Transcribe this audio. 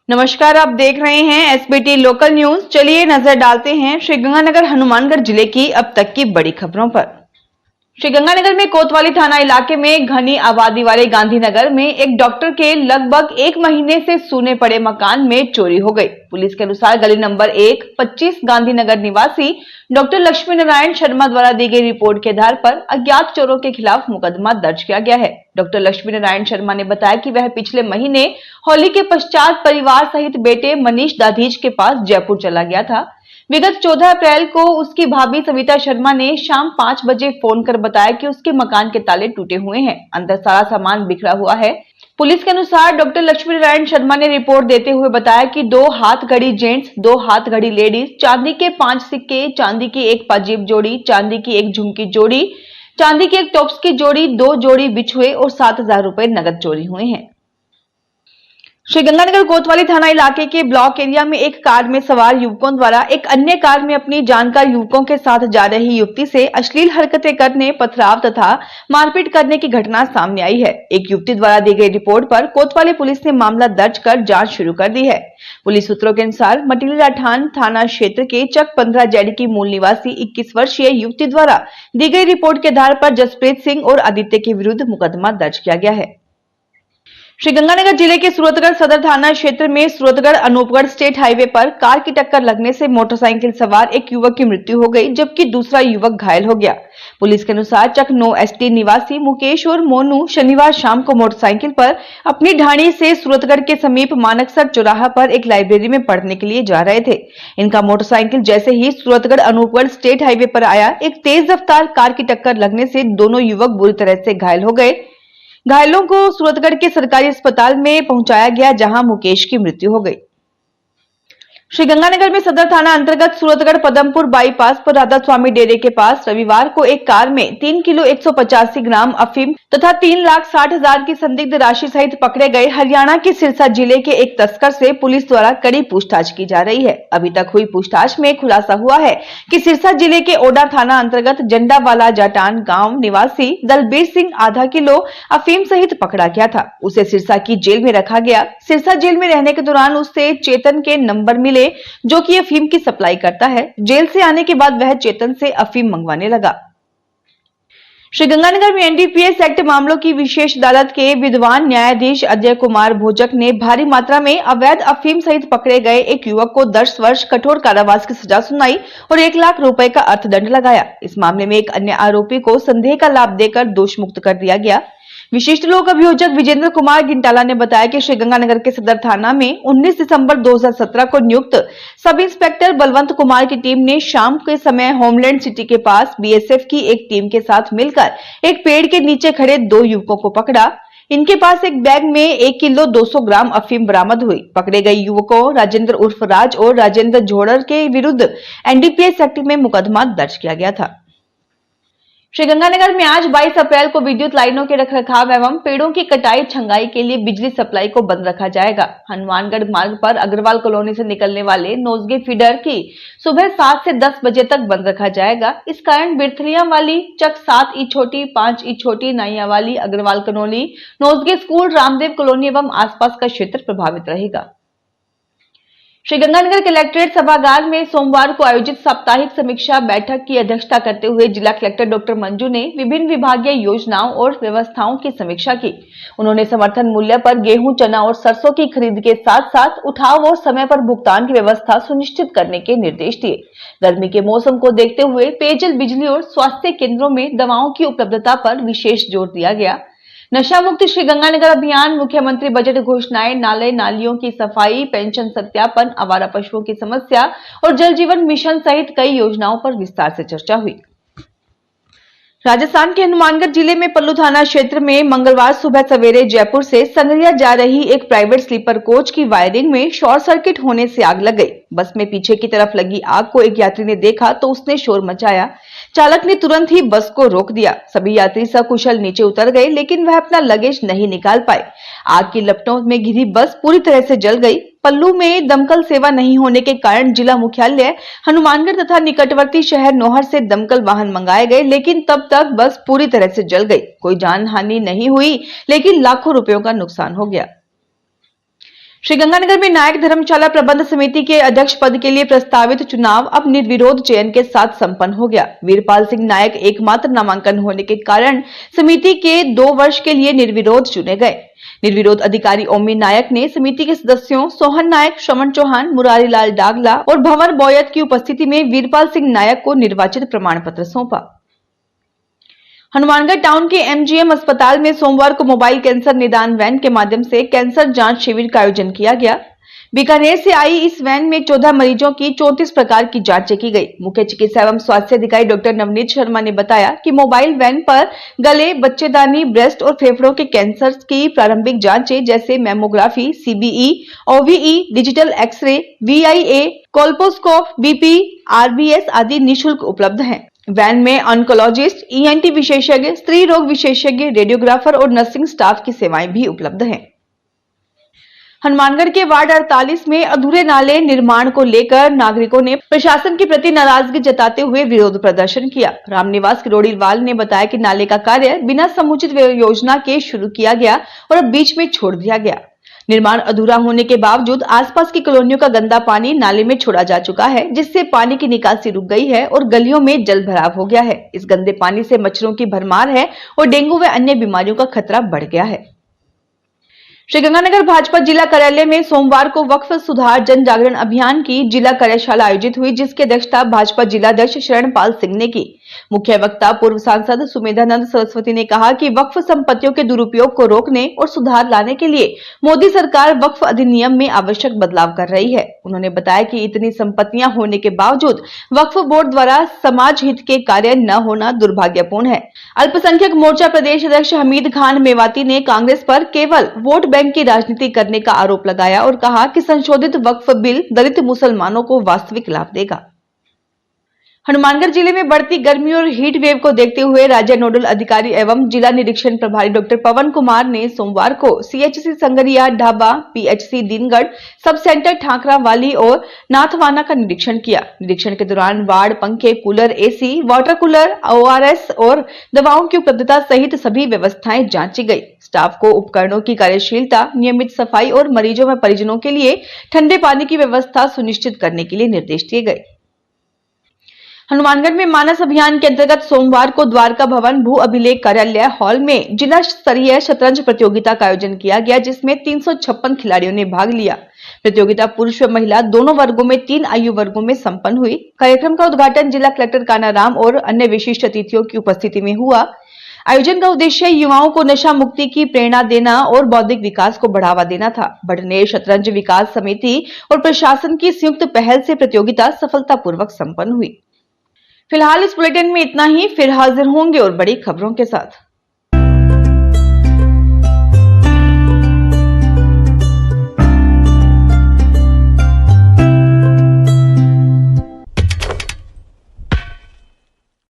नमस्कार, आप देख रहे हैं एसबीटी लोकल न्यूज। चलिए नजर डालते हैं श्रीगंगानगर हनुमानगढ़ जिले की अब तक की बड़ी खबरों पर। श्रीगंगानगर में कोतवाली थाना इलाके में घनी आबादी वाले गांधीनगर में एक डॉक्टर के लगभग 1 महीने से सूने पड़े मकान में चोरी हो गई। पुलिस के अनुसार गली नंबर 1, 25 गांधीनगर निवासी डॉक्टर लक्ष्मी नारायण शर्मा द्वारा दी गई रिपोर्ट के आधार पर अज्ञात चोरों के खिलाफ मुकदमा दर्ज किया गया है। डॉक्टर लक्ष्मी नारायण शर्मा ने बताया कि वह पिछले महीने होली के पश्चात परिवार सहित बेटे मनीष दाधीच के पास जयपुर चला गया था। विगत 14 अप्रैल को उसकी भाभी सविता शर्मा ने शाम 5 बजे फोन कर बताया कि उसके मकान के ताले टूटे हुए हैं, अंदर सारा सामान बिखरा हुआ है। पुलिस के अनुसार डॉक्टर लक्ष्मी नारायण शर्मा ने रिपोर्ट देते हुए बताया कि 2 हाथ घड़ी जेंट्स, 2 हाथ घड़ी लेडीज, चांदी के 5 सिक्के, चांदी की एक पाजेब जोड़ी, चांदी की एक झुमकी जोड़ी, चांदी की एक टॉप्स की जोड़ी, 2 जोड़ी बिछुए और 7,000 रुपए नगद चोरी हुए हैं। श्रीगंगानगर कोतवाली थाना इलाके के ब्लॉक एरिया में एक कार में सवार युवकों द्वारा एक अन्य कार में अपनी जानकार युवकों के साथ जा रही युवती से अश्लील हरकतें करने, पथराव तथा मारपीट करने की घटना सामने आई है। एक युवती द्वारा दी गई रिपोर्ट पर कोतवाली पुलिस ने मामला दर्ज कर जांच शुरू कर दी है। पुलिस सूत्रों के अनुसार मटिली राठान थाना क्षेत्र के चक 15 जेडी की मूल निवासी 21 वर्षीय युवती द्वारा दी गई रिपोर्ट के आधार पर जसप्रीत सिंह और आदित्य के विरुद्ध मुकदमा दर्ज किया गया है। श्रीगंगानगर जिले के सूरतगढ़ सदर थाना क्षेत्र में सूरतगढ़ अनूपगढ़ स्टेट हाईवे पर कार की टक्कर लगने से मोटरसाइकिल सवार एक युवक की मृत्यु हो गई, जबकि दूसरा युवक घायल हो गया। पुलिस के अनुसार चक 9 एसटी निवासी मुकेश और मोनू शनिवार शाम को मोटरसाइकिल पर अपनी ढाणी से सूरतगढ़ के समीप मानकसर चौराहा पर एक लाइब्रेरी में पढ़ने के लिए जा रहे थे। इनका मोटरसाइकिल जैसे ही सूरतगढ़ अनूपगढ़ स्टेट हाईवे पर आया, एक तेज रफ्तार कार की टक्कर लगने से दोनों युवक बुरी तरह से घायल हो गए। घायलों को सूरतगढ़ के सरकारी अस्पताल में पहुंचाया गया, जहां मुकेश की मृत्यु हो गई। श्रीगंगानगर में सदर थाना अंतर्गत सूरतगढ़ पदमपुर बाईपास पर राधा स्वामी डेरे के पास रविवार को एक कार में 3 किलो 185 ग्राम अफीम तथा 3,60,000 की संदिग्ध राशि सहित पकड़े गए हरियाणा के सिरसा जिले के एक तस्कर से पुलिस द्वारा कड़ी पूछताछ की जा रही है। अभी तक हुई पूछताछ में खुलासा हुआ है कि सिरसा जिले के ओडा थाना अंतर्गत जंडावाला जाटान गाँव निवासी दलबीर सिंह आधा किलो अफीम सहित पकड़ा गया था। उसे सिरसा की जेल में रखा गया। सिरसा जेल में रहने के दौरान उससे चेतन के नंबर मिले, जो कि अफीम की सप्लाई करता है। जेल से आने के बाद वह चेतन से अफीम मंगवाने लगा। श्रीगंगानगर में एनडीपीएस एक्ट मामलों की विशेष अदालत के विद्वान न्यायाधीश अजय कुमार भोजक ने भारी मात्रा में अवैध अफीम सहित पकड़े गए एक युवक को 10 वर्ष कठोर कारावास की सजा सुनाई और 1 लाख रुपए का अर्थदंड लगाया। इस मामले में एक अन्य आरोपी को संदेह का लाभ देकर दोष मुक्त कर दिया गया। विशिष्ट लोक अभियोजक विजेंद्र कुमार गिंटाला ने बताया कि श्रीगंगानगर के सदर थाना में 19 दिसंबर 2017 को नियुक्त सब इंस्पेक्टर बलवंत कुमार की टीम ने शाम के समय होमलैंड सिटी के पास बीएसएफ की एक टीम के साथ मिलकर एक पेड़ के नीचे खड़े 2 युवकों को पकड़ा। इनके पास एक बैग में 1 किलो 200 ग्राम अफीम बरामद हुई। पकड़े गए युवकों राजेंद्र उर्फ राज और राजेंद्र झोड़र के विरुद्ध एनडीपीएस एक्ट में मुकदमा दर्ज किया गया था। श्रीगंगानगर में आज 22 अप्रैल को विद्युत लाइनों के रखरखाव एवं पेड़ों की कटाई छंगाई के लिए बिजली सप्लाई को बंद रखा जाएगा। हनुमानगढ़ मार्ग पर अग्रवाल कॉलोनी से निकलने वाले नोजगे फीडर की सुबह 7 से 10 बजे तक बंद रखा जाएगा। इस कारण बिरथलियां वाली चक 7 ई छोटी, 5 ई छोटी, नाइया वाली, अग्रवाल कॉलोनी, नोजगे स्कूल, रामदेव कॉलोनी एवं आसपास का क्षेत्र प्रभावित रहेगा। श्रीगंगानगर कलेक्ट्रेट सभागार में सोमवार को आयोजित साप्ताहिक समीक्षा बैठक की अध्यक्षता करते हुए जिला कलेक्टर डॉक्टर मंजू ने विभिन्न विभागीय योजनाओं और व्यवस्थाओं की समीक्षा की। उन्होंने समर्थन मूल्य पर गेहूं, चना और सरसों की खरीद के साथ साथ उठाव और समय पर भुगतान की व्यवस्था सुनिश्चित करने के निर्देश दिए। गर्मी के मौसम को देखते हुए पेयजल, बिजली और स्वास्थ्य केंद्रों में दवाओं की उपलब्धता पर विशेष जोर दिया गया। नशा मुक्त श्रीगंगानगर अभियान, मुख्यमंत्री बजट घोषणाएं, नाले नालियों की सफाई, पेंशन सत्यापन, आवारा पशुओं की समस्या और जल जीवन मिशन सहित कई योजनाओं पर विस्तार से चर्चा हुई। राजस्थान के हनुमानगढ़ जिले में पल्लू थाना क्षेत्र में मंगलवार सुबह सवेरे जयपुर से संगरिया जा रही एक प्राइवेट स्लीपर कोच की वायरिंग में शॉर्ट सर्किट होने से आग लग गई। बस में पीछे की तरफ लगी आग को एक यात्री ने देखा तो उसने शोर मचाया। चालक ने तुरंत ही बस को रोक दिया। सभी यात्री सकुशल नीचे उतर गए, लेकिन वह अपना लगेज नहीं निकाल पाए। आग की लपटों में घिरी बस पूरी तरह से जल गई। पल्लू में दमकल सेवा नहीं होने के कारण जिला मुख्यालय हनुमानगढ़ तथा निकटवर्ती शहर नौहर से दमकल वाहन मंगाए गए, लेकिन तब तक बस पूरी तरह से जल गई। कोई जान हानि नहीं हुई, लेकिन लाखों रुपयों का नुकसान हो गया। श्रीगंगानगर में नायक धर्मशाला प्रबंध समिति के अध्यक्ष पद के लिए प्रस्तावित चुनाव अब निर्विरोध चयन के साथ संपन्न हो गया। वीरपाल सिंह नायक एकमात्र नामांकन होने के कारण समिति के 2 वर्ष के लिए निर्विरोध चुने गए। निर्विरोध अधिकारी ओमी नायक ने समिति के सदस्यों सोहन नायक, श्रवण चौहान, मुरारी लाल डागला और भंवर बोयत की उपस्थिति में वीरपाल सिंह नायक को निर्वाचित प्रमाण पत्र सौंपा। हनुमानगढ़ टाउन के एमजीएम अस्पताल में सोमवार को मोबाइल कैंसर निदान वैन के माध्यम से कैंसर जांच शिविर का आयोजन किया गया। बीकानेर से आई इस वैन में 14 मरीजों की 34 प्रकार की जांचें की गई। मुख्य चिकित्सा एवं स्वास्थ्य अधिकारी डॉक्टर नवनीत शर्मा ने बताया कि मोबाइल वैन पर गले, बच्चेदानी, ब्रेस्ट और फेफड़ों के कैंसर की प्रारंभिक जांचें जैसे mammography, CBE, OVE, digital x ray, VIA, colposcope, BP, RBS आदि निःशुल्क उपलब्ध हैं। वैन में ऑन्कोलॉजिस्ट, ईएनटी विशेषज्ञ, स्त्री रोग विशेषज्ञ, रेडियोग्राफर और नर्सिंग स्टाफ की सेवाएं भी उपलब्ध हैं। हनुमानगढ़ के वार्ड 48 में अधूरे नाले निर्माण को लेकर नागरिकों ने प्रशासन के प्रति नाराजगी जताते हुए विरोध प्रदर्शन किया। रामनिवास किरोड़ीवाल ने बताया कि नाले का कार्य बिना समुचित योजना के शुरू किया गया और अब बीच में छोड़ दिया गया। निर्माण अधूरा होने के बावजूद आसपास की कॉलोनियों का गंदा पानी नाले में छोड़ा जा चुका है, जिससे पानी की निकासी रुक गई है और गलियों में जल भराव हो गया है। इस गंदे पानी से मच्छरों की भरमार है और डेंगू व अन्य बीमारियों का खतरा बढ़ गया है। श्रीगंगानगर भाजपा जिला कार्यालय में सोमवार को वक्फ सुधार जन जागरण अभियान की जिला कार्यशाला आयोजित हुई, जिसकी अध्यक्षता भाजपा जिलाध्यक्ष शरणपाल सिंह ने की। मुख्य वक्ता पूर्व सांसद सुमेधानंद सरस्वती ने कहा कि वक्फ संपत्तियों के दुरुपयोग को रोकने और सुधार लाने के लिए मोदी सरकार वक्फ अधिनियम में आवश्यक बदलाव कर रही है। उन्होंने बताया कि इतनी संपत्तियां होने के बावजूद वक्फ बोर्ड द्वारा समाज हित के कार्य न होना दुर्भाग्यपूर्ण है। अल्पसंख्यक मोर्चा प्रदेश अध्यक्ष हमीद खान मेवाती ने कांग्रेस पर केवल वोट बैंक की राजनीति करने का आरोप लगाया और कहा कि संशोधित वक्फ बिल दलित मुसलमानों को वास्तविक लाभ देगा। हनुमानगढ़ जिले में बढ़ती गर्मी और हीट वेव को देखते हुए राज्य नोडल अधिकारी एवं जिला निरीक्षण प्रभारी डॉक्टर पवन कुमार ने सोमवार को CHC Sangaria, Dhaba, PHC Dinagarh, sub centre ठाकरावाली और नाथवाना का निरीक्षण किया। निरीक्षण के दौरान वार्ड, पंखे, cooler, AC, water cooler, ORS और दवाओं की उपलब्धता सहित सभी व्यवस्थाएं जांची गई। स्टाफ को उपकरणों की कार्यशीलता, नियमित सफाई और मरीजों व परिजनों के लिए ठंडे पानी की व्यवस्था सुनिश्चित करने के लिए निर्देश दिए गए। हनुमानगढ़ में मानस अभियान के अंतर्गत सोमवार को द्वारका भवन भू अभिलेख कार्यालय हॉल में जिला स्तरीय शतरंज प्रतियोगिता का आयोजन किया गया, जिसमें 356 खिलाड़ियों ने भाग लिया। प्रतियोगिता पुरुष व महिला दोनों वर्गों में 3 आयु वर्गों में संपन्न हुई। कार्यक्रम का उद्घाटन जिला कलेक्टर कानाराम और अन्य विशिष्ट अतिथियों की उपस्थिति में हुआ। आयोजन का उद्देश्य युवाओं को नशा मुक्ति की प्रेरणा देना और बौद्धिक विकास को बढ़ावा देना था। बड़नेर शतरंज विकास समिति और प्रशासन की संयुक्त पहल से प्रतियोगिता सफलतापूर्वक संपन्न हुई। फिलहाल इस बुलेटिन में इतना ही। फिर हाजिर होंगे और बड़ी खबरों के साथ।